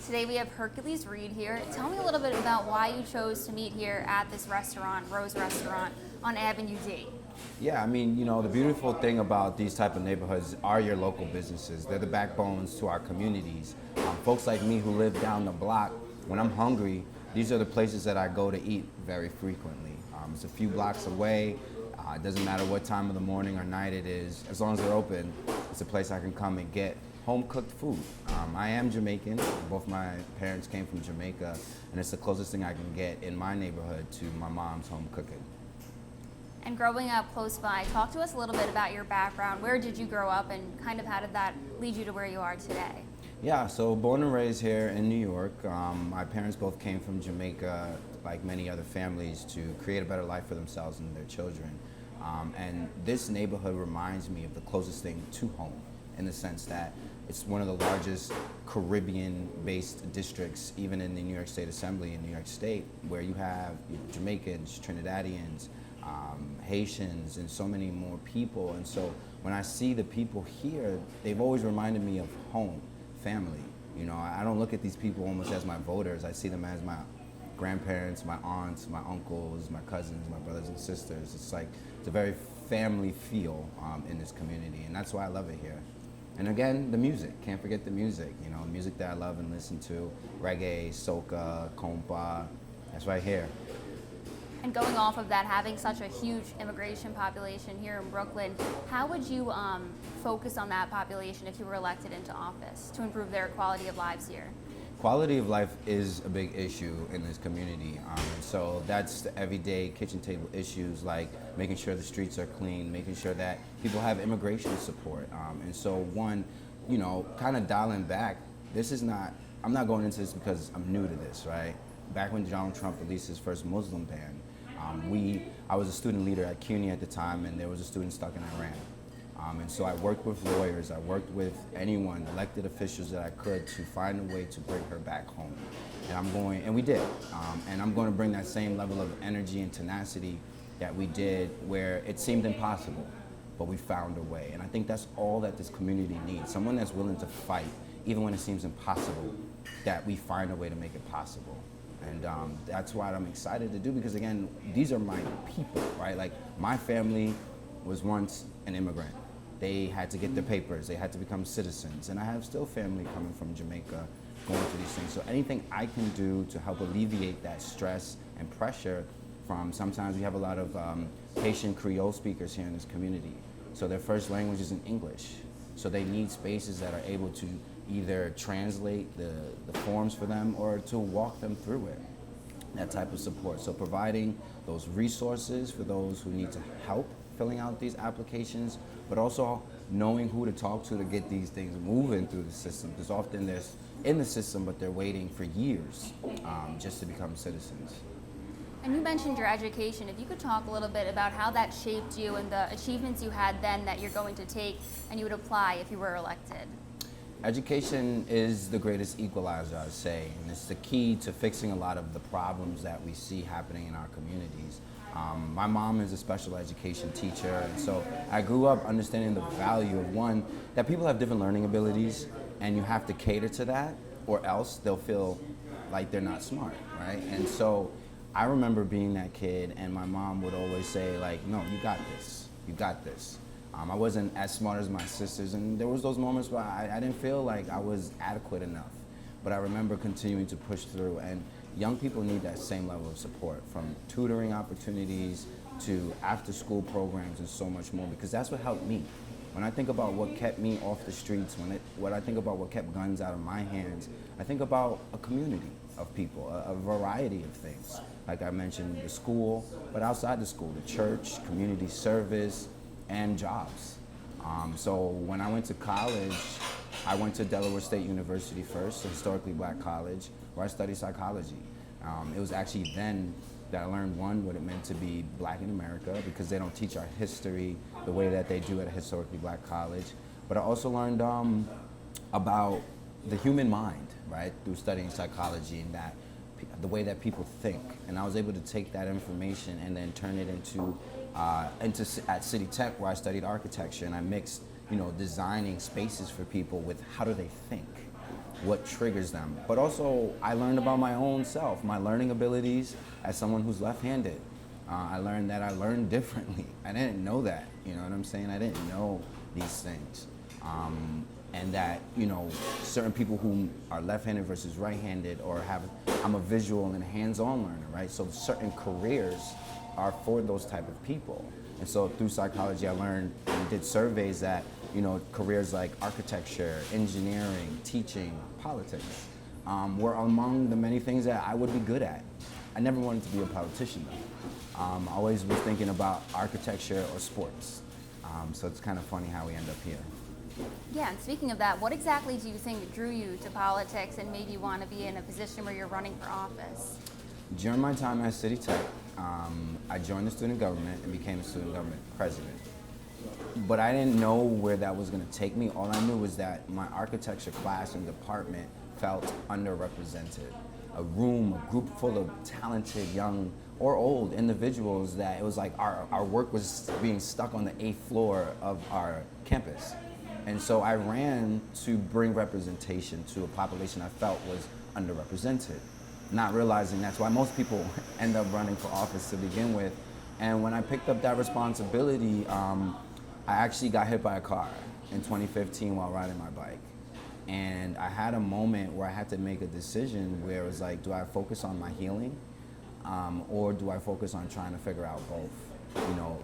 Today we have Hercules Reid here. Tell me a little bit about why you chose to meet here at this restaurant, Rose Restaurant, on Avenue D. Yeah, the beautiful thing about these type of neighborhoods are your local businesses. They're the backbones to our communities. Folks like me who live down the block, when I'm hungry, these are the places that I go to eat very frequently. It's a few blocks away. It doesn't matter what time of the morning or night it is. As long as they're open, it's a place I can come and get home-cooked food. I am Jamaican. Both my parents came from Jamaica, and it's the closest thing I can get in my neighborhood to my mom's home cooking. And growing up close by, talk to us a little bit about your background. Where did you grow up, and kind of how did that lead you to where you are today? Yeah, so born and raised here in New York. My parents both came from Jamaica, like many other families, to create a better life for themselves and their children. And this neighborhood reminds me of the closest thing to home, in the sense that it's one of the largest Caribbean-based districts, even in the New York State Assembly in New York State, where you have Jamaicans, Trinidadians, Haitians, and so many more people. And so when I see the people here, they've always reminded me of home, family. I don't look at these people almost as my voters. I see them as my grandparents, my aunts, my uncles, my cousins, my brothers and sisters. It's a very family feel in this community, and that's why I love it here. And again, the music, can't forget the music, music that I love and listen to, reggae, soca, compa, that's right here. And going off of that, having such a huge immigration population here in Brooklyn, how would you focus on that population if you were elected into office to improve their quality of lives here? Quality of life is a big issue in this community, and so that's the everyday kitchen table issues, like making sure the streets are clean, making sure that people have immigration support, and so kind of dialing back. I'm not going into this because I'm new to this, right? Back when Donald Trump released his first Muslim ban, I was a student leader at CUNY at the time, and there was a student stuck in Iran. And so I worked with lawyers, I worked with anyone, elected officials that I could, to find a way to bring her back home. And we did. And I'm going to bring that same level of energy and tenacity that we did where it seemed impossible, but we found a way. And I think that's all that this community needs, someone that's willing to fight, even when it seems impossible, that we find a way to make it possible. And that's what I'm excited to do, because again, these are my people, right? Like, my family was once an immigrant. They had to get their papers, they had to become citizens, and I have still family coming from Jamaica going through these things. So anything I can do to help alleviate that stress and pressure from, sometimes we have a lot of Haitian Creole speakers here in this community. So their first language isn't English. So they need spaces that are able to either translate the forms for them or to walk them through it, that type of support. So providing those resources for those who need to help filling out these applications, but also knowing who to talk to get these things moving through the system, because often they're in the system, but they're waiting for years just to become citizens. And you mentioned your education. If you could talk a little bit about how that shaped you and the achievements you had then that you're going to take and you would apply if you were elected. Education is the greatest equalizer, I'd say, and it's the key to fixing a lot of the problems that we see happening in our communities. My mom is a special education teacher, and so I grew up understanding the value of, one, that people have different learning abilities, and you have to cater to that, or else they'll feel like they're not smart, right? And so I remember being that kid, and my mom would always say, like, no, you got this, you got this. I wasn't as smart as my sisters, and there was those moments where I didn't feel like I was adequate enough. But I remember continuing to push through, and young people need that same level of support, from tutoring opportunities to after-school programs and so much more, because that's what helped me. When I think about what kept me off the streets, when I think about what kept guns out of my hands, I think about a community of people, a variety of things. Like I mentioned, the school, but outside the school, the church, community service, and jobs. So when I went to college, I went to Delaware State University first, a historically black college, where I studied psychology. It was actually then that I learned, one, what it meant to be black in America, because they don't teach our history the way that they do at a historically black college. But I also learned about the human mind, right, through studying psychology, and that the way that people think. And I was able to take that information and then turn it into at City Tech, where I studied architecture, and I mixed, designing spaces for people with how do they think. what triggers them. But also, I learned about my own self, my learning abilities as someone who's left-handed. I learned that I learned differently. I didn't know that, you know what I'm saying? I didn't know these things. And that, you know, certain people who are left-handed versus right-handed, or I'm a visual and hands-on learner, right? So certain careers are for those type of people. And so through psychology, I learned and did surveys that, you know, careers like architecture, engineering, teaching, politics, were among the many things that I would be good at. I never wanted to be a politician though. I always was thinking about architecture or sports. So it's kind of funny how we end up here. Yeah, and speaking of that, what exactly do you think drew you to politics and made you want to be in a position where you're running for office? During my time at City Tech, I joined the student government and became a student government president. But I didn't know where that was going to take me. All I knew was that my architecture class and department felt underrepresented. A group full of talented, young or old individuals that it was like our work was being stuck on the 8th floor of our campus. And so I ran to bring representation to a population I felt was underrepresented, not realizing that's why most people end up running for office to begin with. And when I picked up that responsibility, I actually got hit by a car in 2015 while riding my bike. And I had a moment where I had to make a decision where it was like, do I focus on my healing, or do I focus on trying to figure out both? You know,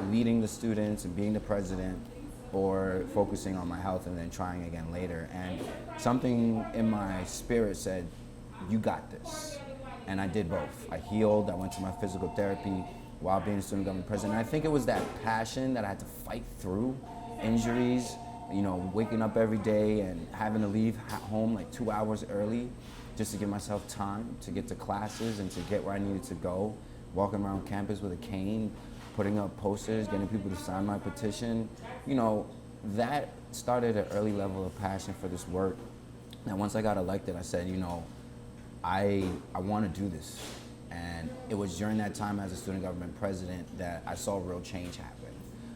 leading the students and being the president, or focusing on my health and then trying again later. And something in my spirit said, you got this. And I did both. I healed, I went to my physical therapy while being student government president. And I think it was that passion that I had to fight through injuries, you know, waking up every day and having to leave home like 2 hours early just to give myself time to get to classes and to get where I needed to go, walking around campus with a cane, putting up posters, getting people to sign my petition. You know, that started an early level of passion for this work. And once I got elected, I said, you know, I want to do this. And it was during that time as a student government president that I saw real change happen.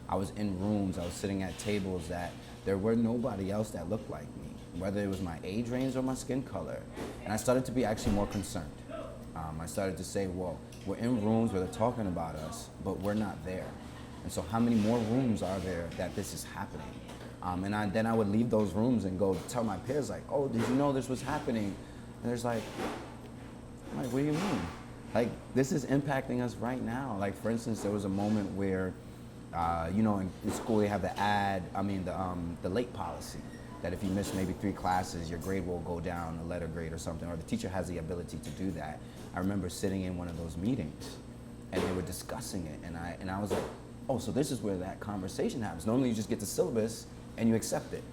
I was in rooms, I was sitting at tables that there were nobody else that looked like me, whether it was my age range or my skin color. And I started to be actually more concerned. I started to say, well, we're in rooms where they're talking about us, but we're not there. And so how many more rooms are there that this is happening? Then I would leave those rooms and go tell my peers like, oh, did you know this was happening? And there's like, what do you mean? Like, this is impacting us right now. Like, for instance, there was a moment where, you know, in school they have the late policy, that if you miss maybe 3 classes, your grade will go down, a letter grade or something, or the teacher has the ability to do that. I remember sitting in one of those meetings and they were discussing it, and I was like, oh, so this is where that conversation happens. Normally you just get the syllabus and you accept it.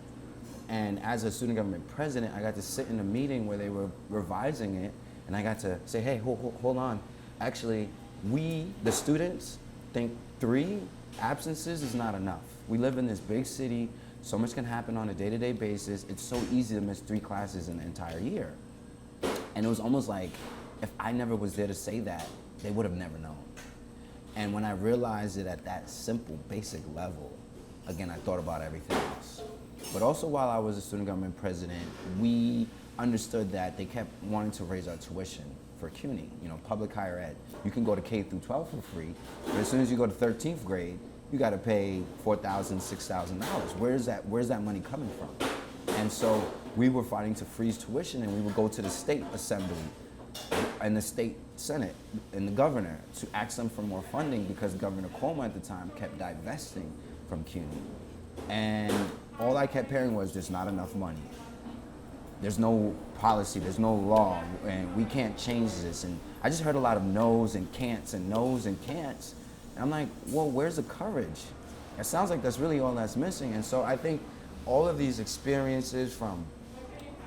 And as a student government president, I got to sit in a meeting where they were revising it, and I got to say, hey, hold on. Actually, we, the students, think 3 absences is not enough. We live in this big city, so much can happen on a day-to-day basis. It's so easy to miss 3 classes in the entire year. And it was almost like, if I never was there to say that, they would have never known. And when I realized it at that simple, basic level, again, I thought about everything else. But also while I was a student government president, we understood that they kept wanting to raise our tuition for CUNY, you know, public higher ed. You can go to K through 12 for free, but as soon as you go to 13th grade, you got to pay $4,000, $6,000. Where's that money coming from? And so we were fighting to freeze tuition, and we would go to the state assembly and the state senate and the governor to ask them for more funding, because Governor Cuomo at the time kept divesting from CUNY. And all I kept hearing was, there's not enough money. There's no policy, there's no law, and we can't change this. And I just heard a lot of no's and can'ts and no's and can'ts. And I'm like, well, where's the courage? It sounds like that's really all that's missing. And so I think all of these experiences, from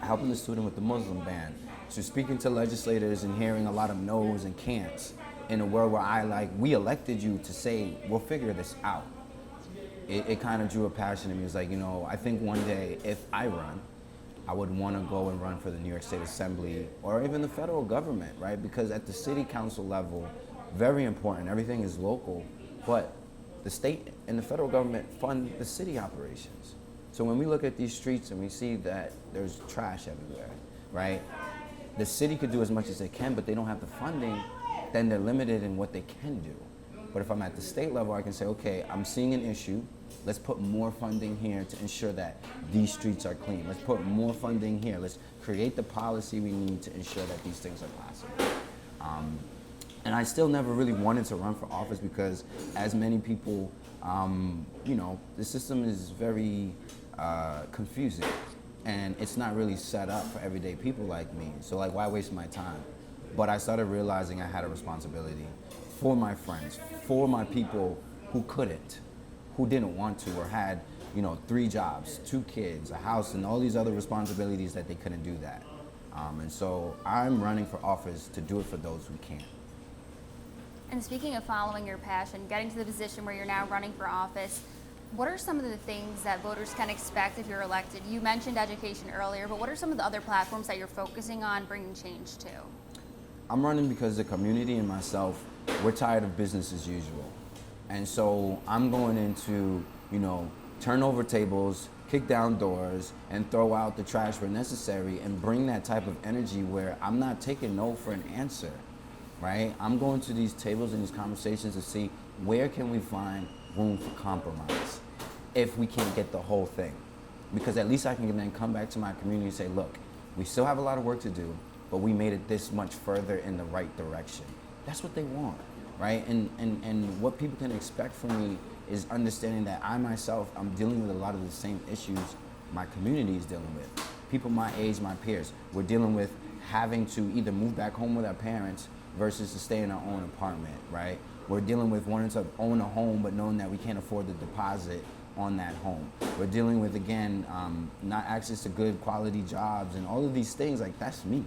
helping the student with the Muslim ban, to speaking to legislators and hearing a lot of no's and can'ts in a world where we elected you to say, we'll figure this out. It kind of drew a passion in me. It was like, you know, I think one day if I run, I would want to go and run for the New York State Assembly or even the federal government, right? Because at the city council level, very important, everything is local, but the state and the federal government fund the city operations. So when we look at these streets and we see that there's trash everywhere, right? The city could do as much as they can, but they don't have the funding, then they're limited in what they can do. But if I'm at the state level, I can say, okay, I'm seeing an issue. Let's put more funding here to ensure that these streets are clean. Let's put more funding here. Let's create the policy we need to ensure that these things are possible. And I still never really wanted to run for office because, as many people, the system is very confusing, and it's not really set up for everyday people like me. So, like, why waste my time? But I started realizing I had a responsibility for my friends, for my people who couldn't, who didn't want to, or had, 3 jobs, 2 kids, a house, and all these other responsibilities that they couldn't do that. And so I'm running for office to do it for those who can't. And speaking of following your passion, getting to the position where you're now running for office, what are some of the things that voters can expect if you're elected? You mentioned education earlier, but what are some of the other platforms that you're focusing on bringing change to? I'm running because the community and myself, we're tired of business as usual. And so I'm going into, turn over tables, kick down doors, and throw out the trash where necessary, and bring that type of energy where I'm not taking no for an answer, right? I'm going to these tables and these conversations to see where can we find room for compromise if we can't get the whole thing. Because at least I can then come back to my community and say, look, we still have a lot of work to do, but we made it this much further in the right direction. That's what they want, right? And what people can expect from me is understanding that I myself, I'm dealing with a lot of the same issues my community is dealing with. People my age, my peers, we're dealing with having to either move back home with our parents versus to stay in our own apartment, right? We're dealing with wanting to own a home but knowing that we can't afford the deposit on that home. We're dealing with, again, not access to good quality jobs and all of these things. Like, that's me.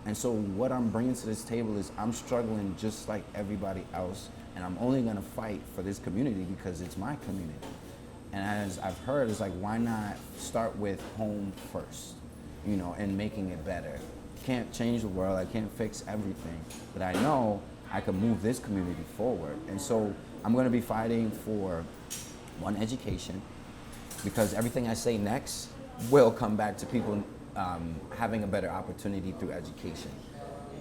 And so what I'm bringing to this table is I'm struggling just like everybody else, and I'm only gonna fight for this community because it's my community. And as I've heard, it's like, why not start with home first, and making it better? Can't change the world, I can't fix everything, but I know I can move this community forward. And so I'm gonna be fighting for, one, education, because everything I say next will come back to people having a better opportunity through education.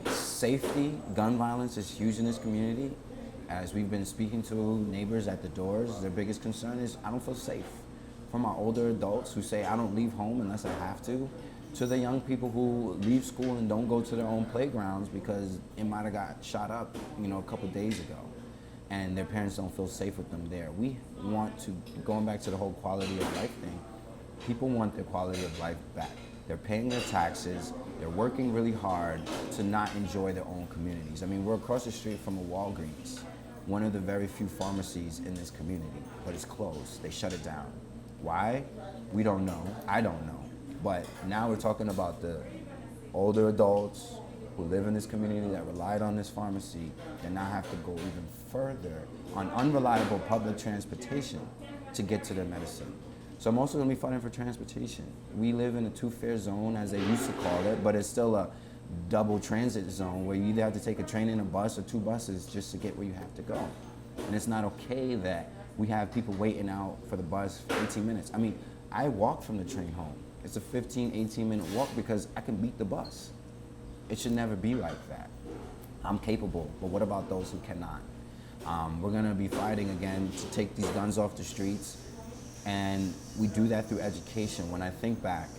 Safety, gun violence is huge in this community. As we've been speaking to neighbors at the doors, their biggest concern is, I don't feel safe. From our older adults who say, I don't leave home unless I have to the young people who leave school and don't go to their own playgrounds because it might have got shot up, a couple days ago, and their parents don't feel safe with them there. We want to, going back to the whole quality of life thing, people want their quality of life back. They're paying their taxes, they're working really hard to not enjoy their own communities. I mean, we're across the street from a Walgreens, one of the very few pharmacies in this community, but it's closed. They shut it down. Why? We don't know. I don't know. But now we're talking about the older adults who live in this community that relied on this pharmacy and now have to go even further on unreliable public transportation to get to their medicine. So I'm also going to be fighting for transportation. We live in a 2-fare zone, as they used to call it, but it's still a double transit zone where you either have to take a train and a bus or 2 buses just to get where you have to go. And it's not okay that we have people waiting out for the bus for 18 minutes. I mean, I walk from the train home. It's a 15, 18-minute walk because I can beat the bus. It should never be like that. I'm capable, but what about those who cannot? We're gonna be fighting again to take these guns off the streets, and we do that through education. When I think back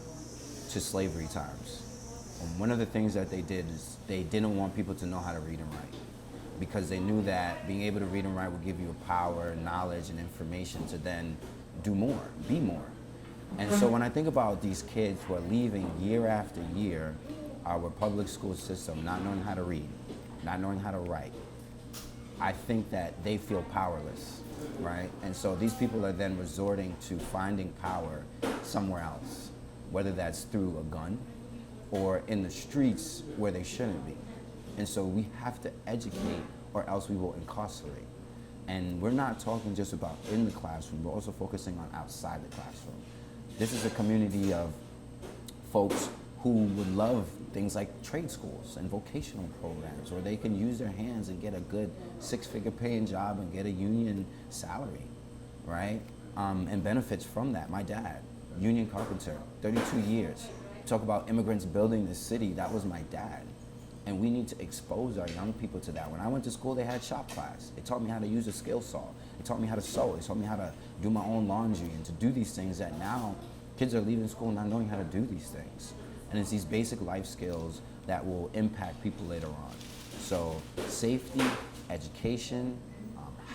to slavery times, one of the things that they did is they didn't want people to know how to read and write because they knew that being able to read and write would give you power, knowledge, and information to then do more, be more. And so when I think about these kids who are leaving year after year our public school system, not knowing how to read, not knowing how to write, I think that they feel powerless, right? And so these people are then resorting to finding power somewhere else, whether that's through a gun or in the streets where they shouldn't be. And so we have to educate or else we will incarcerate. And we're not talking just about in the classroom, we're also focusing on outside the classroom. This is a community of folks who would love things like trade schools and vocational programs where they can use their hands and get a good 6-figure paying job and get a union salary, right? And benefits from that. My dad, union carpenter, 32 years. Talk about immigrants building this city, that was my dad. And we need to expose our young people to that. When I went to school, they had shop class. It taught me how to use a skill saw. It taught me how to sew. It taught me how to do my own laundry and to do these things that now kids are leaving school not knowing how to do these things. And it's these basic life skills that will impact people later on. So safety, education,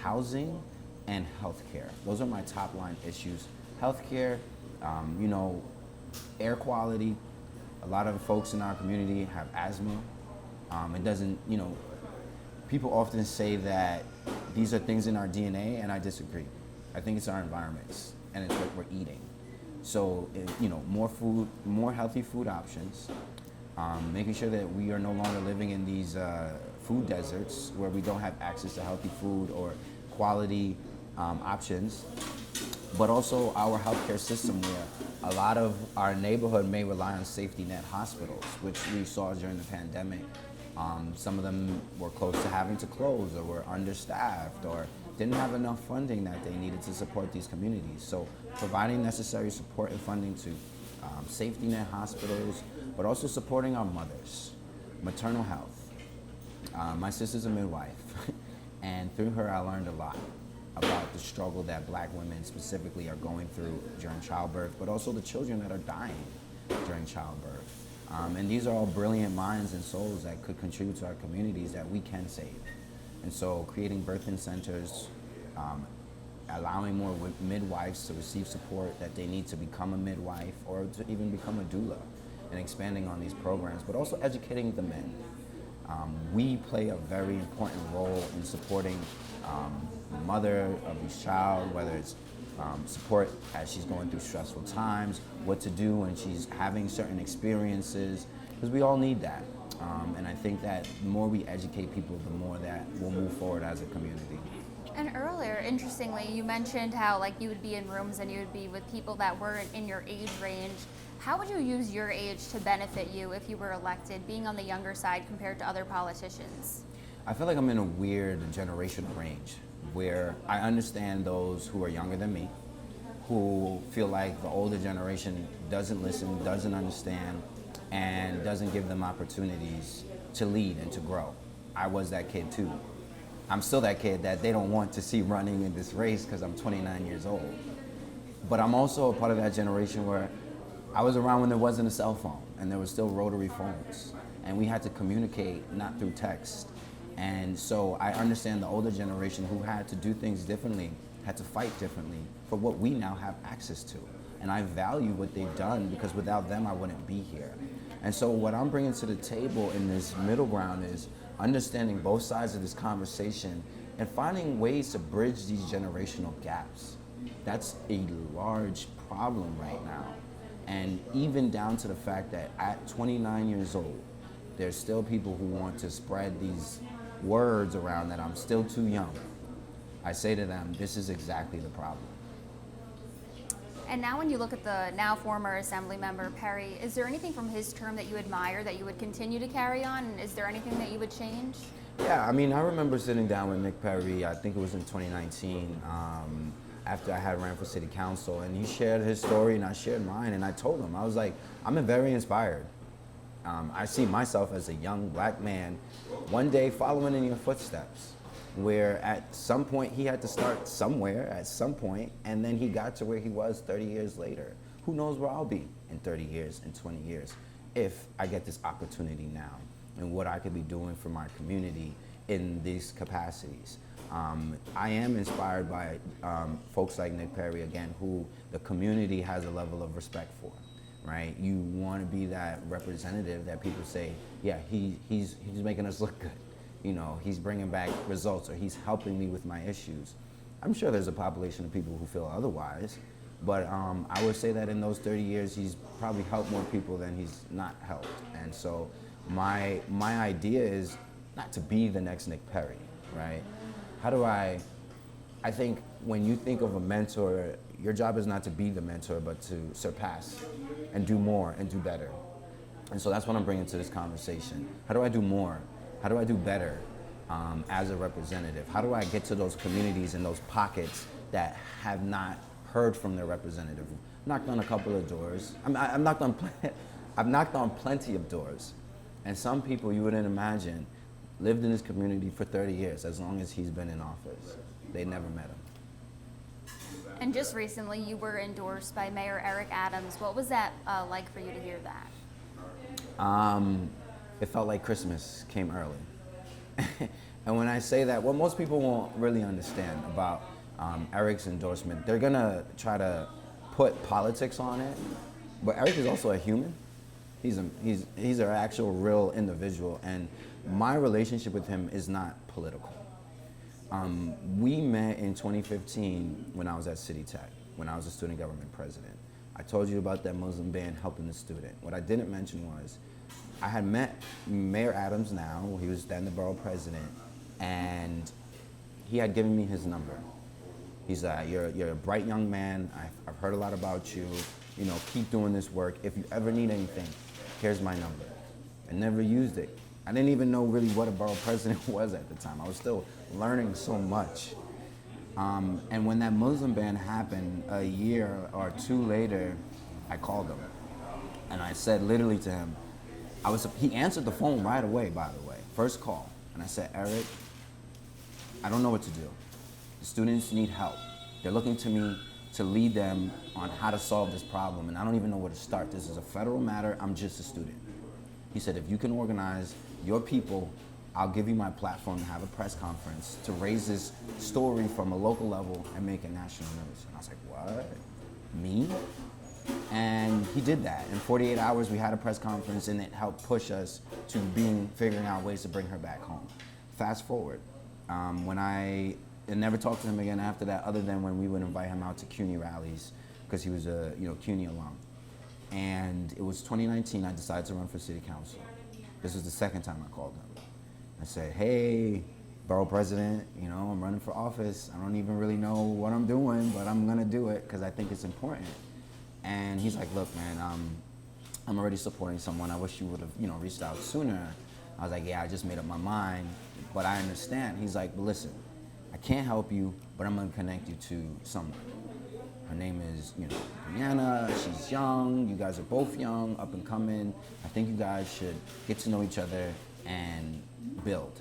housing, and healthcare. Those are my top line issues. Healthcare, air quality. A lot of folks in our community have asthma. It doesn't, people often say that these are things in our DNA, and I disagree. I think it's our environments, and it's what we're eating. So, more food, more healthy food options, making sure that we are no longer living in these food deserts where we don't have access to healthy food or quality options, but also our healthcare system where a lot of our neighborhood may rely on safety net hospitals, which we saw during the pandemic. Some of them were close to having to close or were understaffed or didn't have enough funding that they needed to support these communities. So providing necessary support and funding to safety net hospitals, but also supporting our mothers, maternal health. My sister's a midwife, and through her I learned a lot about the struggle that Black women specifically are going through during childbirth, but also the children that are dying during childbirth. And these are all brilliant minds and souls that could contribute to our communities that we can save. And so creating birthing centers, allowing more midwives to receive support that they need to become a midwife or to even become a doula, and expanding on these programs, but also educating the men. We play a very important role in supporting the mother of each child, whether it's support as she's going through stressful times, what to do when she's having certain experiences, because we all need that. And I think that the more we educate people, the more that we'll move forward as a community. And earlier, interestingly, you mentioned how you would be in rooms and you would be with people that weren't in your age range. How would you use your age to benefit you if you were elected, being on the younger side compared to other politicians? I feel like I'm in a weird generational range where I understand those who are younger than me, who feel like the older generation doesn't listen, doesn't understand, and doesn't give them opportunities to lead and to grow. I was that kid too. I'm still that kid that they don't want to see running in this race because I'm 29 years old. But I'm also a part of that generation where I was around when there wasn't a cell phone and there were still rotary phones, and we had to communicate not through text. And so I understand the older generation who had to do things differently, had to fight differently for what we now have access to. And I value what they've done because without them I wouldn't be here. And so what I'm bringing to the table in this middle ground is understanding both sides of this conversation and finding ways to bridge these generational gaps. That's a large problem right now. And even down to the fact that at 29 years old, there's still people who want to spread these words around that I'm still too young. I say to them, this is exactly the problem. And now when you look at the now former Assembly Member Perry, is there anything from his term that you admire that you would continue to carry on? And is there anything that you would change? Yeah, I mean, I remember sitting down with Nick Perry, I think it was in 2019, after I had ran for city council, and he shared his story and I shared mine, and I told him, I was like, I'm very inspired. I see myself as a young Black man one day following in your footsteps, where at some point he had to start somewhere at some point, and then he got to where he was 30 years later. Who knows where I'll be in 30 years, in 20 years, if I get this opportunity now, and what I could be doing for my community in these capacities. I am inspired by folks like Nick Perry, again, who the community has a level of respect for, right? You want to be that representative that people say, yeah, he's making us look good. You know, he's bringing back results, or he's helping me with my issues. I'm sure there's a population of people who feel otherwise, but I would say that in those 30 years, he's probably helped more people than he's not helped. And so my idea is not to be the next Nick Perry, right? How do I think when you think of a mentor, your job is not to be the mentor, but to surpass and do more and do better. And so that's what I'm bringing to this conversation. How do I do more? How do I do better as a representative? How do I get to those communities and those pockets that have not heard from their representative? knocked on a couple of doors. I've knocked on, I've knocked on plenty of doors, and some people you wouldn't imagine lived in this community for 30 years, as long as he's been in office. They never met him. And just recently, you were endorsed by Mayor Eric Adams. What was that like for you to hear that? It felt like Christmas came early. And when I say that, what most people won't really understand about Eric's endorsement, they're gonna try to put politics on it, but Eric is also a human. He's an actual real individual, and my relationship with him is not political. We met in 2015 when I was at City Tech, when I was a student government president. I told you about that Muslim band helping the student. What I didn't mention was I had met Mayor Adams now, he was then the borough president, and he had given me his number. He's like, you're a bright young man, I've heard a lot about you, keep doing this work. If you ever need anything, here's my number. I never used it. I didn't even know really what a borough president was at the time. I was still learning so much. And when that Muslim ban happened, a year or two later, I called him. And I said literally to him, he answered the phone right away, by the way, first call. And I said, Eric, I don't know what to do. The students need help. They're looking to me to lead them on how to solve this problem, and I don't even know where to start. This is a federal matter, I'm just a student. He said, if you can organize your people, I'll give you my platform to have a press conference to raise this story from a local level and make it national news. And I was like, what? Me? And he did that. In 48 hours, we had a press conference, and it helped push us to figuring out ways to bring her back home. Fast forward, when I never talked to him again after that, other than when we would invite him out to CUNY rallies, because he was a CUNY alum. And it was 2019, I decided to run for city council. This was the second time I called him. I said, hey, borough president, I'm running for office. I don't even really know what I'm doing, but I'm gonna do it because I think it's important. And he's like, look, man, I'm already supporting someone. I wish you would have, reached out sooner. I was like, yeah, I just made up my mind, but I understand. He's like, but listen, I can't help you, but I'm gonna connect you to someone. Her name is, Brianna. She's young. You guys are both young, up and coming. I think you guys should get to know each other and build.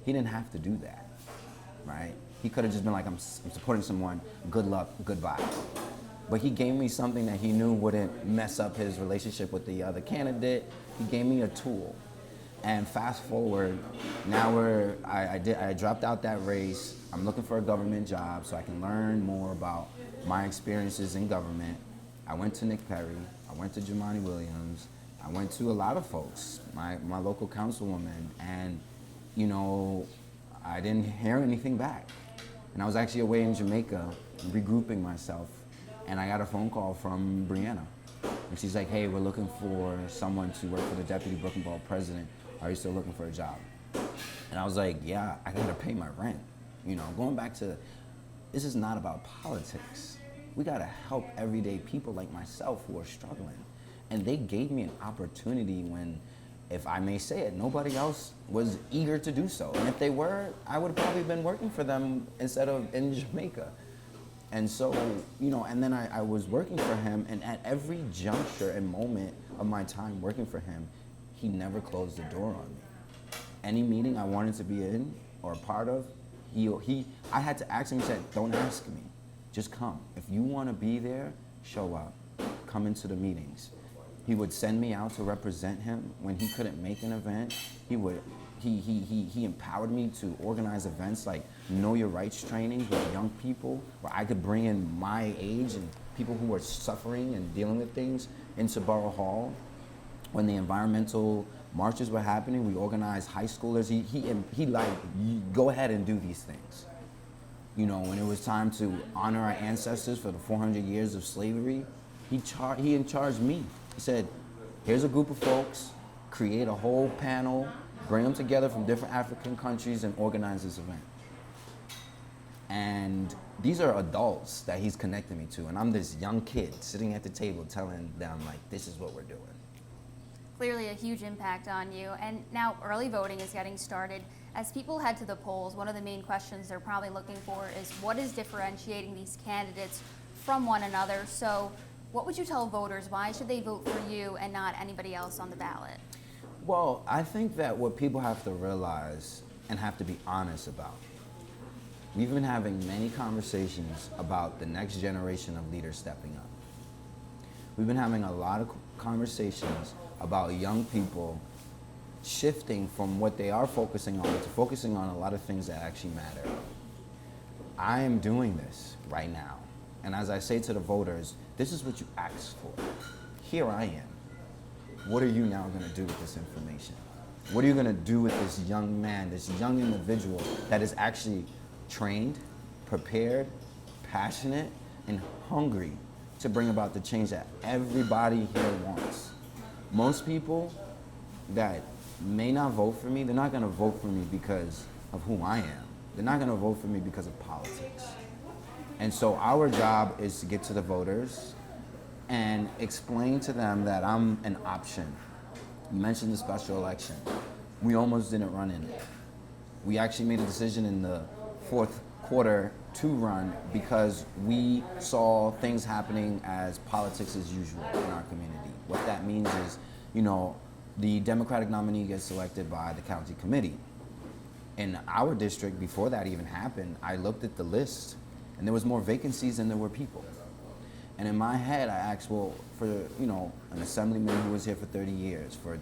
He didn't have to do that, right? He could have just been like, I'm supporting someone, good luck, goodbye. But he gave me something that he knew wouldn't mess up his relationship with the other candidate. He gave me a tool. And fast forward, now I dropped out that race. I'm looking for a government job so I can learn more about my experiences in government. I went to Nick Perry, I went to Jumaane Williams, I went to a lot of folks, my local councilwoman, and I didn't hear anything back. And I was actually away in Jamaica, regrouping myself, and I got a phone call from Brianna. And she's like, hey, we're looking for someone to work for the deputy Brooklyn Borough president. Are you still looking for a job? And I was like, yeah, I gotta pay my rent. Going back to, this is not about politics. We gotta help everyday people like myself who are struggling. And they gave me an opportunity when, if I may say it, nobody else was eager to do so. And if they were, I would have probably been working for them instead of in Jamaica. And so, and then I was working for him, and at every juncture and moment of my time working for him, he never closed the door on me. Any meeting I wanted to be in or a part of, I had to ask him. He said, don't ask me, just come. If you want to be there, show up, come into the meetings. He would send me out to represent him when he couldn't make an event. He empowered me to organize events like Know Your Rights trainings with young people, where I could bring in my age and people who were suffering and dealing with things into Borough Hall. When the environmental marches were happening, we organized high schoolers. He like, go ahead and do these things. When it was time to honor our ancestors for the 400 years of slavery, he charged me. He said, here's a group of folks, create a whole panel, bring them together from different African countries and organize this event. And these are adults that he's connecting me to, and I'm this young kid sitting at the table telling them, like, this is what we're doing. Clearly a huge impact on you. And now early voting is getting started. As people head to the polls, one of the main questions they're probably looking for is what is differentiating these candidates from one another. So what would you tell voters? Why should they vote for you and not anybody else on the ballot? Well, I think that what people have to realize and have to be honest about, we've been having many conversations about the next generation of leaders stepping up. We've been having a lot of conversations about young people shifting from what they are focusing on to focusing on a lot of things that actually matter. I am doing this right now. And as I say to the voters, this is what you asked for. Here I am. What are you now going to do with this information? What are you going to do with this young man, this young individual that is actually trained, prepared, passionate, and hungry to bring about the change that everybody here wants? Most people that may not vote for me, they're not going to vote for me because of who I am. They're not going to vote for me because of politics. And so our job is to get to the voters and explain to them that I'm an option. You mentioned the special election. We almost didn't run in it. We actually made a decision in the fourth quarter to run because we saw things happening as politics as usual in our community. What that means is, the Democratic nominee gets selected by the county committee. In our district, before that even happened, I looked at the list and there was more vacancies than there were people. And in my head, I asked, well, for an assemblyman who was here for 30 years, for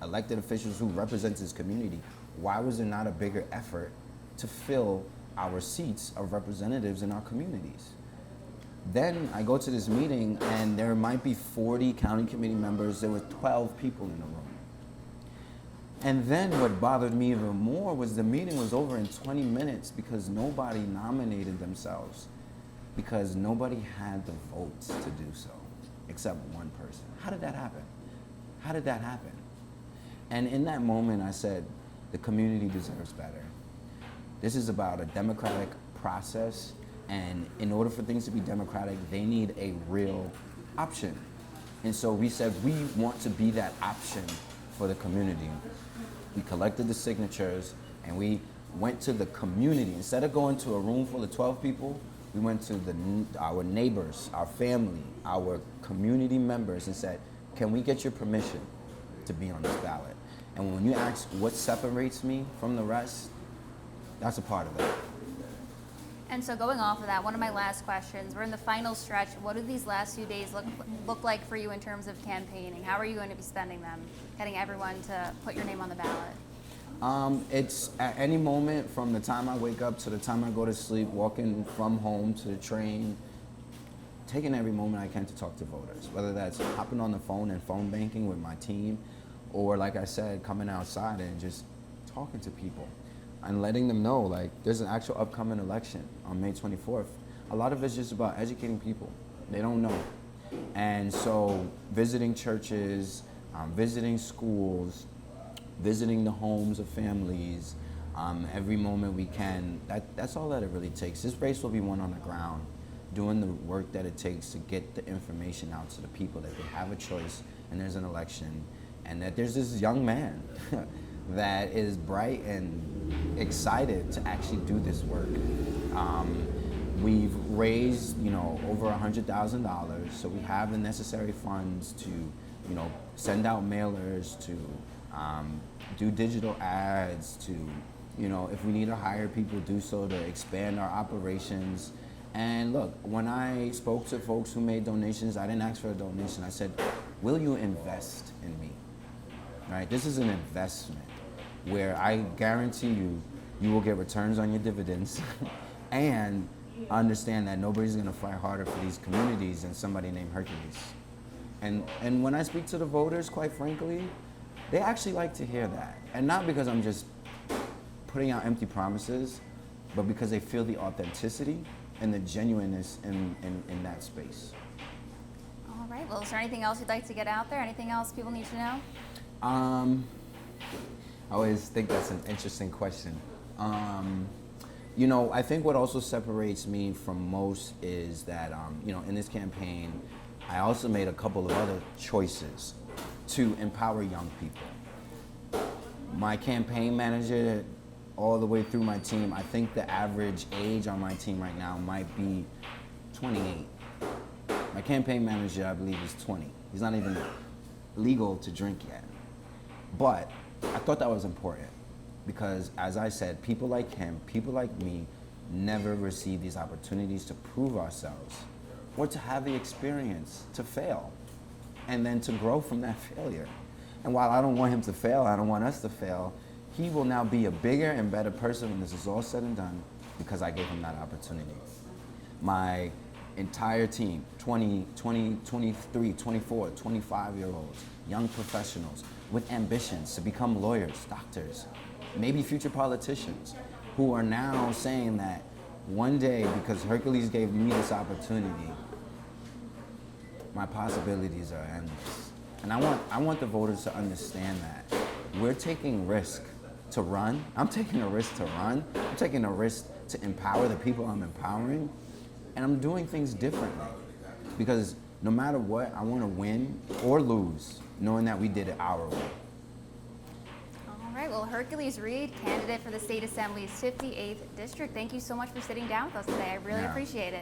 elected officials who represent his community, why was there not a bigger effort to fill our seats of representatives in our communities? Then I go to this meeting and there might be 40 county committee members. There were 12 people in the room. And then what bothered me even more was the meeting was over in 20 minutes because nobody nominated themselves, because nobody had the votes to do so, except one person. How did that happen? How did that happen? And in that moment, I said, the community deserves better. This is about a democratic process, and in order for things to be democratic, they need a real option. And so we said, we want to be that option for the community. We collected the signatures and we went to the community. Instead of going to a room full of 12 people, we went to our neighbors, our family, our community members and said, can we get your permission to be on this ballot? And when you ask what separates me from the rest, that's a part of it. And so going off of that, one of my last questions, we're in the final stretch. What do these last few days look like for you in terms of campaigning? How are you going to be spending them, getting everyone to put your name on the ballot? It's at any moment from the time I wake up to the time I go to sleep, walking from home to the train, taking every moment I can to talk to voters, whether that's hopping on the phone and phone banking with my team, or like I said, coming outside and just talking to people and letting them know, like, there's an actual upcoming election on May 24th. A lot of it's just about educating people. They don't know. And so visiting churches, visiting schools, visiting the homes of families, every moment we can, that's all that it really takes. This race will be won on the ground, doing the work that it takes to get the information out to the people that they have a choice and there's an election, and that there's this young man that is bright and excited to actually do this work. We've raised, over $100,000, so we have the necessary funds to, send out mailers, to do digital ads, to, if we need to hire people, do so, to expand our operations. And look, when I spoke to folks who made donations, I didn't ask for a donation. I said, will you invest in me? Right? This is an investment where I guarantee you will get returns on your dividends and understand that nobody's going to fight harder for these communities than somebody named Hercules. And when I speak to the voters, quite frankly, they actually like to hear that. And not because I'm just putting out empty promises, but because they feel the authenticity and the genuineness in that space. All right, well, is there anything else you'd like to get out there? Anything else people need to know? I always think that's an interesting question. I think what also separates me from most is that, in this campaign, I also made a couple of other choices to empower young people. My campaign manager, all the way through my team, I think the average age on my team right now might be 28. My campaign manager, I believe, is 20. He's not even legal to drink yet. But I thought that was important because, as I said, people like him, people like me, never receive these opportunities to prove ourselves or to have the experience to fail and then to grow from that failure. And while I don't want him to fail, I don't want us to fail, he will now be a bigger and better person when this is all said and done because I gave him that opportunity. My entire team, 20, 23, 24, 25-year-olds, young professionals with ambitions to become lawyers, doctors, maybe future politicians, who are now saying that one day, because Hercules gave me this opportunity, my possibilities are endless. And I want the voters to understand that. We're taking risk to run. I'm taking a risk to run. I'm taking a risk to empower the people I'm empowering. And I'm doing things differently. Because no matter what, I want to win or lose, knowing that we did it our way. All right, well, Hercules Reid, candidate for the State Assembly's 58th District, thank you so much for sitting down with us today. I really Yeah. appreciate it.